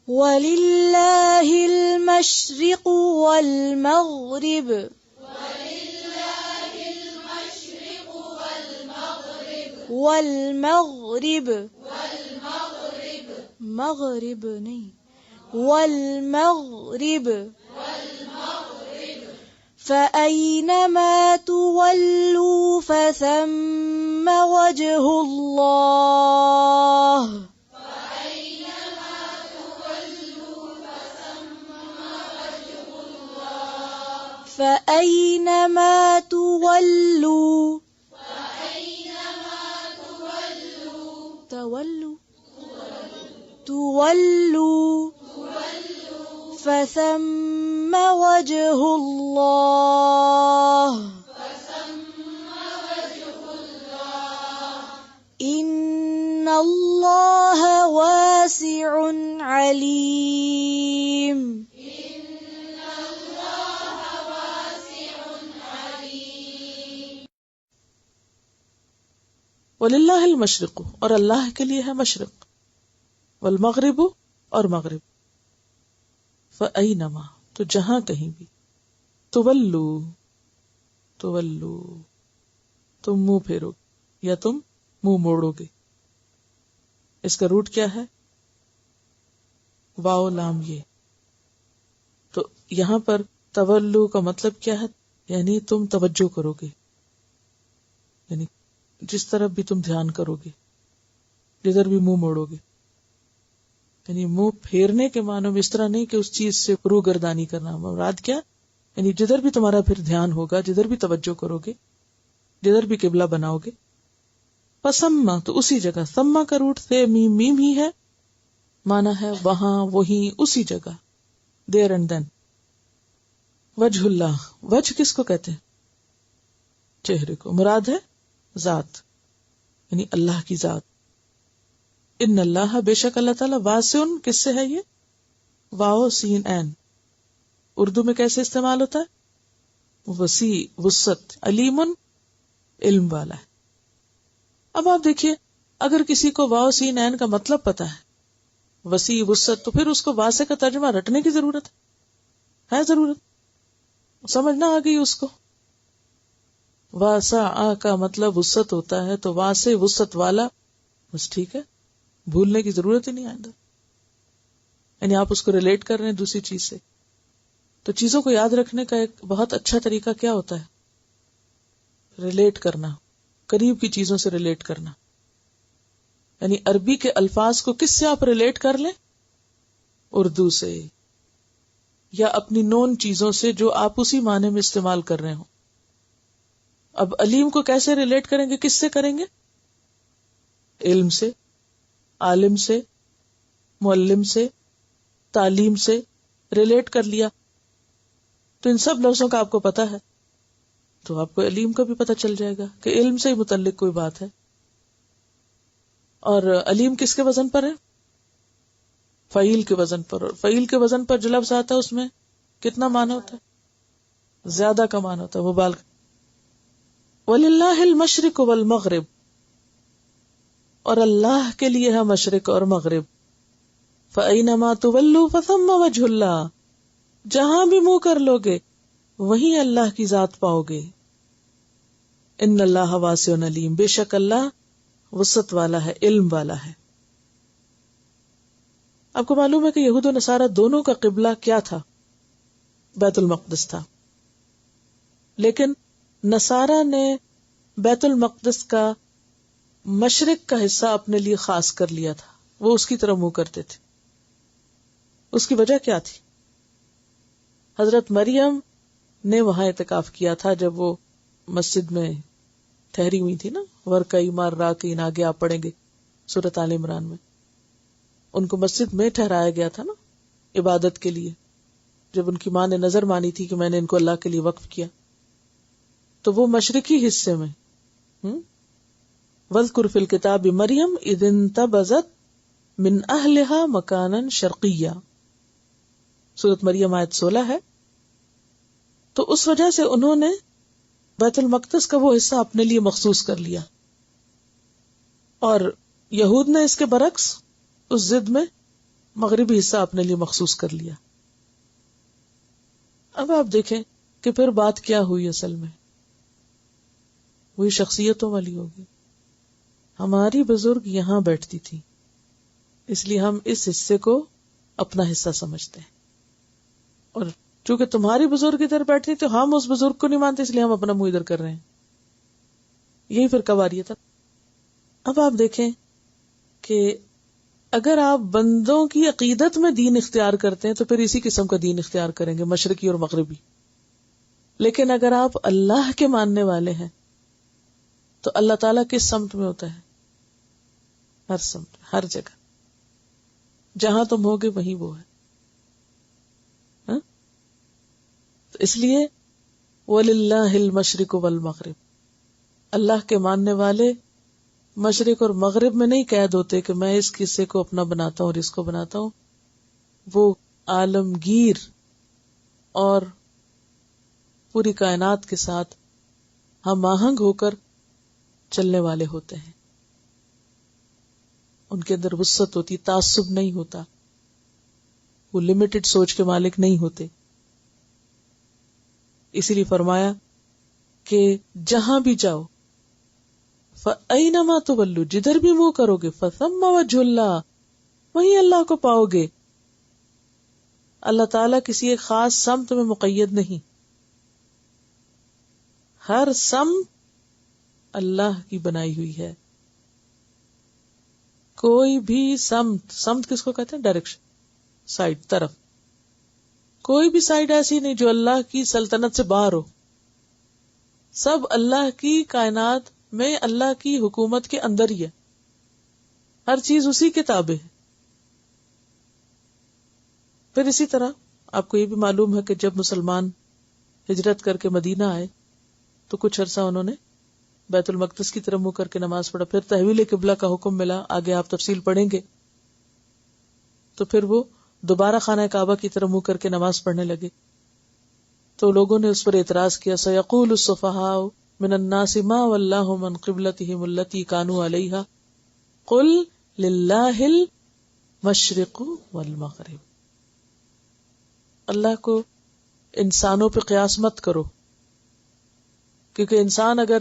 وَلِلَّهِ الْمَشْرِقُ وَالْمَغْرِبُ والمغرب مغرب نہیں والمغرب فأينما تولوا فثم وجه الله فأينما تولوا تولوا فثم وجه الله إن الله واسع عليم. وَلِلَّهِ الْمَشْرِقُ اور اللہ کے لیے ہے مشرق، والمغرب اور مغرب، فَأَيْنَمَا تو جہاں کہیں بھی، تولو تم منہ پھیرو یا تم منہ موڑو گے. اس کا روٹ کیا ہے؟ واو لام یہ. تو یہاں پر تولو کا مطلب کیا ہے؟ یعنی تم توجہ کرو گے، یعنی جس طرف بھی تم دھیان کرو گے، جدھر بھی منہ موڑو گے. یعنی منہ پھیرنے کے معنی میں اس طرح نہیں کہ اس چیز سے روح گردانی کرنا. مراد کیا؟ یعنی جدھر بھی تمہارا پھر دھیان ہوگا، جدھر بھی توجہ کرو گے، جدھر بھی قبلہ بناؤ گے. فسما تو اسی جگہ، سما کا روٹ سے میم ہی ہے، مانا ہے وہاں، وہیں، اسی جگہ، دیر اینڈ دین. وجہ اللہ، وجہ کس کو کہتے ہیں؟ چہرے کو. مراد ہے ذات، یعنی اللہ کی ذات. ان اللہ بے شک اللہ تعالیٰ واسع، کس سے ہے یہ؟ واو سین این. اردو میں کیسے استعمال ہوتا ہے؟ وسیع، وسعت. علیم علم والا ہے. اب آپ دیکھیے، اگر کسی کو واو سین این کا مطلب پتا ہے، وسیع، وسعت، تو پھر اس کو واسع کا ترجمہ رٹنے کی ضرورت ہے ضرورت سمجھنا آ گئی اس کو. واسع کا مطلب وسعت ہوتا ہے، تو واسع وسعت والا، بس ٹھیک ہے، بھولنے کی ضرورت ہی نہیں آئندہ. یعنی آپ اس کو ریلیٹ کر رہے ہیں دوسری چیز سے. تو چیزوں کو یاد رکھنے کا ایک بہت اچھا طریقہ کیا ہوتا ہے؟ ریلیٹ کرنا، قریب کی چیزوں سے ریلیٹ کرنا. یعنی عربی کے الفاظ کو کس سے آپ ریلیٹ کر لیں؟ اردو سے، یا اپنی نون چیزوں سے جو آپ اسی معنی میں استعمال کر رہے ہوں. اب علیم کو کیسے ریلیٹ کریں گے؟ کس سے کریں گے؟ علم سے، عالم سے، معلم سے، تعلیم سے ریلیٹ کر لیا. تو ان سب لفظوں کا آپ کو پتا ہے، تو آپ کو علیم کا بھی پتا چل جائے گا کہ علم سے ہی متعلق کوئی بات ہے. اور علیم کس کے وزن پر ہے؟ فعیل کے وزن پر. اور فعیل کے وزن پر جو لفظ آتا ہے اس میں کتنا معنی ہوتا ہے؟ زیادہ کا معنی ہوتا ہے، مبالغہ. وَلِلَّهِ الْمَشْرِقُ وَالْمَغْرِبُ اور اللہ کے لیے ہے مشرق اور مغرب. فَأَيْنَمَا تُوَلُّوا فَثَمَّ وَجْهُ اللَّهِ جہاں بھی منہ کر لو گے وہیں اللہ کی ذات پاؤ گے. ان اللہ واسع علیم بے شک اللہ وسعت والا ہے، علم والا ہے. آپ کو معلوم ہے کہ یہود و نصارہ دونوں کا قبلہ کیا تھا؟ بیت المقدس تھا. لیکن نصارہ نے بیت المقدس کا مشرق کا حصہ اپنے لیے خاص کر لیا تھا، وہ اس کی طرف منہ کرتے تھے. اس کی وجہ کیا تھی؟ حضرت مریم نے وہاں اعتکاف کیا تھا جب وہ مسجد میں ٹھہری ہوئی تھی نا. ورکعی مار راکعین آگے آپ پڑھیں گے سورۃ آل عمران میں. ان کو مسجد میں ٹھہرایا گیا تھا نا عبادت کے لیے، جب ان کی ماں نے نظر مانی تھی کہ میں نے ان کو اللہ کے لیے وقف کیا. تو وہ مشرقی حصے میں وَاذْكُرْ فِي الْكِتَابِ مَرْيَمَ إِذِ انتَبَذَتْ مِنْ أَهْلِهَا مَكَانًا شَرْقِيًّا سورۃ مریم آیت 16 ہے. تو اس وجہ سے انہوں نے بیت المقدس کا وہ حصہ اپنے لیے مخصوص کر لیا. اور یہود نے اس کے برعکس اس ضد میں مغربی حصہ اپنے لیے مخصوص کر لیا. اب آپ دیکھیں کہ پھر بات کیا ہوئی اصل میں، وہی شخصیتوں والی ہوگی. ہماری بزرگ یہاں بیٹھتی تھی، اس لیے ہم اس حصے کو اپنا حصہ سمجھتے ہیں، اور چونکہ تمہاری بزرگ ادھر بیٹھتی تو ہم اس بزرگ کو نہیں مانتے، اس لیے ہم اپنا منہ ادھر کر رہے ہیں. یہی فرقہ واریت ہے. اب آپ دیکھیں کہ اگر آپ بندوں کی عقیدت میں دین اختیار کرتے ہیں تو پھر اسی قسم کا دین اختیار کریں گے، مشرقی اور مغربی. لیکن اگر آپ اللہ کے ماننے والے ہیں تو اللہ تعالیٰ کس سمت میں ہوتا ہے؟ ہر سمت، ہر جگہ. جہاں تم ہوگے وہیں وہ ہے. تو اس لیے وَلِلَّهِ الْمَشْرِقُ وَالْمَغْرِبُ، اللہ کے ماننے والے مشرق اور مغرب میں نہیں قید ہوتے کہ میں اس قصے کو اپنا بناتا ہوں اور اس کو بناتا ہوں. وہ عالمگیر اور پوری کائنات کے ساتھ ہم آہنگ ہو کر چلنے والے ہوتے ہیں. ان کے اندر وسعت ہوتی، تعصب نہیں ہوتا، وہ لمیٹڈ سوچ کے مالک نہیں ہوتے. اسی لیے فرمایا کہ جہاں بھی جاؤ فَأَيْنَمَا تُوَلُّوا، جدھر بھی منہ کرو گے فَثَمَّ وَجْهُ اللَّهِ، وہیں اللہ کو پاؤ گے. اللہ تعالیٰ کسی ایک خاص سمت میں مقید نہیں، ہر سمت اللہ کی بنائی ہوئی ہے. کوئی بھی سمت کس کو کہتے ہیں؟ ڈائریکشن، سائڈ، طرف. کوئی بھی سائڈ ایسی نہیں جو اللہ کی سلطنت سے باہر ہو. سب اللہ کی کائنات میں اللہ کی حکومت کے اندر ہی ہے، ہر چیز اسی کے تابع ہے. پھر اسی طرح آپ کو یہ بھی معلوم ہے کہ جب مسلمان ہجرت کر کے مدینہ آئے تو کچھ عرصہ انہوں نے بیت المقدس کی طرف منہ کر کے نماز پڑھا. پھر تحویل قبلہ کا حکم ملا، آگے آپ تفصیل پڑھیں گے. تو پھر وہ دوبارہ خانہ کعبہ کی طرف منہ کر کے نماز پڑھنے لگے. تو لوگوں نے اس پر اعتراض کیا، سَيَقُولُ السُّفَهَاءُ مِنَ النَّاسِ مَا وَلَّاهُمْ عَنْ قِبْلَتِهِمُ الَّتِي كَانُوا عَلَيْهَا قُلْ لِلَّهِ الْمَشْرِقُ وَالْمَغْرِبُ. اللہ کو انسانوں پہ قیاس مت کرو، کیونکہ انسان اگر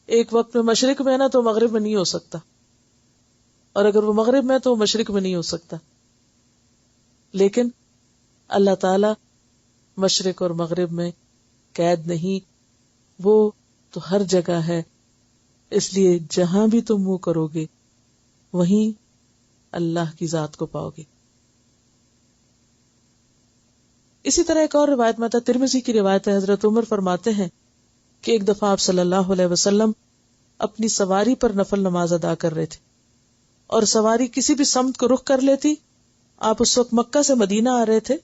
ایک وقت میں مشرق میں ہے نا تو مغرب میں نہیں ہو سکتا، اور اگر وہ مغرب میں تو مشرق میں نہیں ہو سکتا. لیکن اللہ تعالی مشرق اور مغرب میں قید نہیں، وہ تو ہر جگہ ہے. اس لیے جہاں بھی تم منہ کرو گے وہیں اللہ کی ذات کو پاؤ گے. اسی طرح ایک اور روایت میں آتا ہے، ترمذی کی روایت ہے، حضرت عمر فرماتے ہیں کہ ایک دفعہ آپ صلی اللہ علیہ وسلم اپنی سواری پر نفل نماز ادا کر رہے تھے، اور سواری کسی بھی سمت کو رخ کر لیتی. آپ اس وقت مکہ سے مدینہ آ رہے تھے،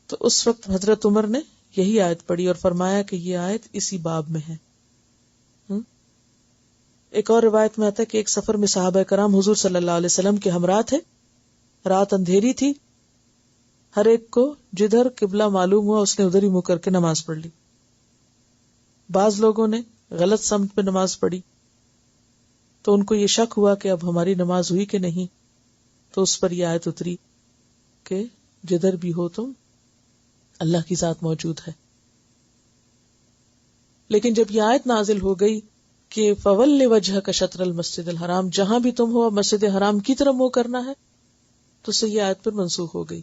تو اس وقت حضرت عمر نے یہی آیت پڑھی اور فرمایا کہ یہ آیت اسی باب میں ہے. ایک اور روایت میں آتا ہے کہ ایک سفر میں صحابہ کرام حضور صلی اللہ علیہ وسلم کے ہمراہ تھے. رات اندھیری تھی، ہر ایک کو جدھر قبلہ معلوم ہوا اس نے ادھر ہی منہ کر کے نماز پڑھ لی. بعض لوگوں نے غلط سمت پہ نماز پڑھی تو ان کو یہ شک ہوا کہ اب ہماری نماز ہوئی کہ نہیں، تو اس پر یہ آیت اتری کہ جدھر بھی ہو تم اللہ کی ذات موجود ہے. لیکن جب یہ آیت نازل ہو گئی کہ فَوَلِّ وَجْهَكَ شَطْرَ الْمَسْجِدِ الْحَرَامِ، جہاں بھی تم ہو مسجد حرام کی طرف منہ کرنا ہے، تو سے یہ آیت پر منسوخ ہو گئی.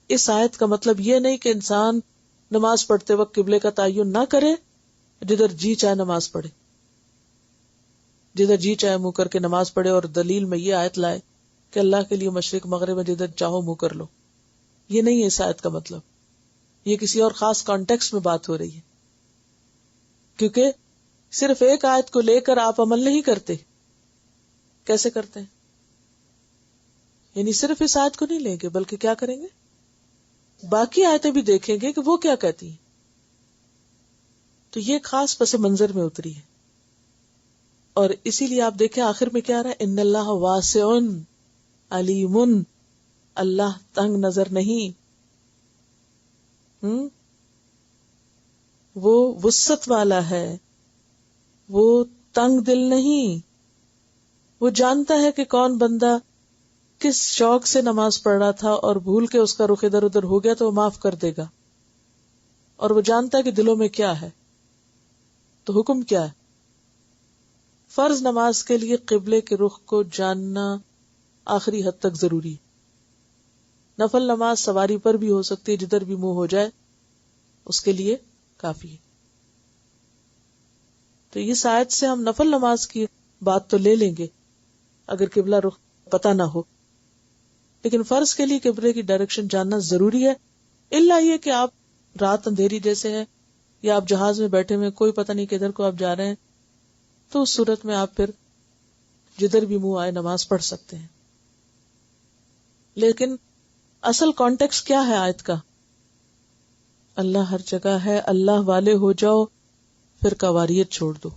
اس آیت کا مطلب یہ نہیں کہ انسان نماز پڑھتے وقت قبلے کا تعین نہ کرے، جدھر جی چاہے نماز پڑھے، جدھر جی چاہے منہ کر کے نماز پڑھے، اور دلیل میں یہ آیت لائے کہ اللہ کے لیے مشرق مغرب میں جدھر چاہو منہ کر لو. یہ نہیں ہے اس آیت کا مطلب، یہ کسی اور خاص کانٹیکسٹ میں بات ہو رہی ہے. کیونکہ صرف ایک آیت کو لے کر آپ عمل نہیں کرتے. کیسے کرتے ہیں؟ یعنی صرف اس آیت کو نہیں لیں گے بلکہ کیا کریں گے؟ باقی آیتیں بھی دیکھیں گے کہ وہ کیا کہتی ہیں. تو یہ خاص پس منظر میں اتری ہے. اور اسی لیے آپ دیکھیں آخر میں کیا رہا ہے، ان اللہ واسع علیم، اللہ تنگ نظر نہیں، وہ وسعت والا ہے، وہ تنگ دل نہیں. وہ جانتا ہے کہ کون بندہ کس شوق سے نماز پڑھ رہا تھا اور بھول کے اس کا رخ ادھر ادھر ہو گیا تو وہ معاف کر دے گا، اور وہ جانتا ہے کہ دلوں میں کیا ہے. تو حکم کیا ہے؟ فرض نماز کے لیے قبلے کے رخ کو جاننا آخری حد تک ضروری ہے. نفل نماز سواری پر بھی ہو سکتی ہے، جدھر بھی منہ ہو جائے اس کے لیے کافی ہے. تو اس آیت سے ہم نفل نماز کی بات تو لے لیں گے اگر قبلہ رخ پتہ نہ ہو، لیکن فرض کے لیے قبلے کی ڈائریکشن جاننا ضروری ہے. الا یہ کہ آپ رات اندھیری جیسے ہے یا آپ جہاز میں بیٹھے ہوئے کوئی پتہ نہیں کدھر کو آپ جا رہے ہیں، تو اس صورت میں آپ پھر جدھر بھی منہ آئے نماز پڑھ سکتے ہیں. لیکن اصل کانٹیکسٹ کیا ہے آیت کا؟ اللہ ہر جگہ ہے، اللہ والے ہو جاؤ، پھر قواریت چھوڑ دو.